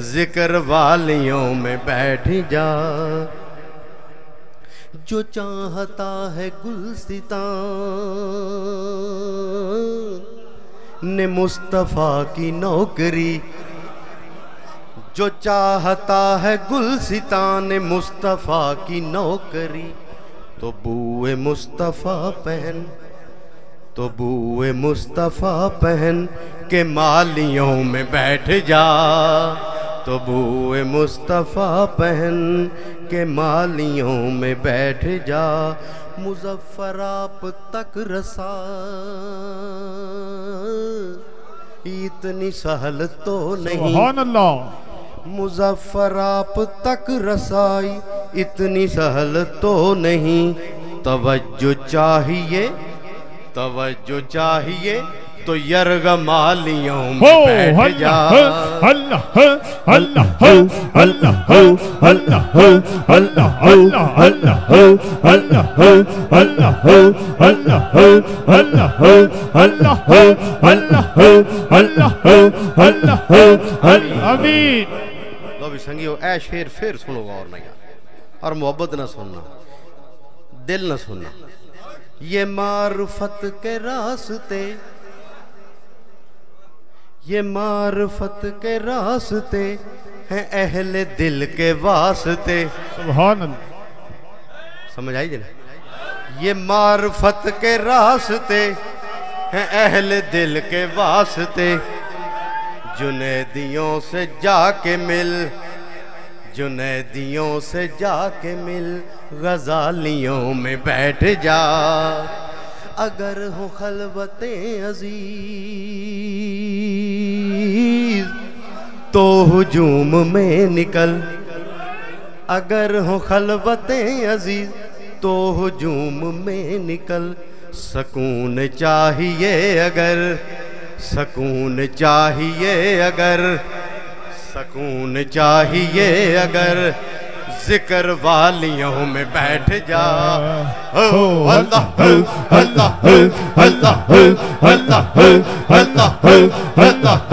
ذکر والیوں میں بیٹھ جا. جو چاہتا ہے گلستان نے مصطفیٰ کی نوکری، جو چاہتا ہے گلستان نے مصطفیٰ کی نوکری، تو بوئے مصطفیٰ پہن، تو بوئے مصطفیٰ پہن کے مالیوں میں بیٹھ جا. تو بوئے مصطفیٰ پہن کے مالیوں میں بیٹھ جا. مظفر آپ تک رسائی اتنی سہل تو نہیں. سبحان اللہ. مظفر آپ تک رسائی اتنی سہل تو نہیں. توجہ چاہیے، توجہ چاہیے تو یرغمالیوں میں بیٹھ جا. اللہ اللہ اللہ اللہ اللہ اللہ آمین. لو بھی سنگیو اے شیر پھر سنو غور نہیں اور محبت نہ سننا، دل نہ سننا. یہ معرفت کے راستے، یہ معرفت کے راستے ہیں اہل دل کے واسطے. سبحان اللہ. سمجھ آئی جنہیں؟ یہ معرفت کے راستے ہیں اہل دل کے واسطے. جنیدیوں سے جا کے مل، جنیدیوں سے جا کے مل، غزالیوں میں بیٹھ جا. اگر ہو خلوتیں عزیز تو ہجوم میں نکل، اگر ہو خلوتیں عزیز تو ہجوم میں نکل. سکون چاہیے اگر، سکون چاہیے اگر، سکون چاہیے اگر، ذکر والیوں میں بیٹھ جا. اللہ اللہ اللہ اللہ اللہ اللہ اللہ اللہ اللہ اللہ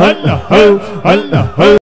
اللہ اللہ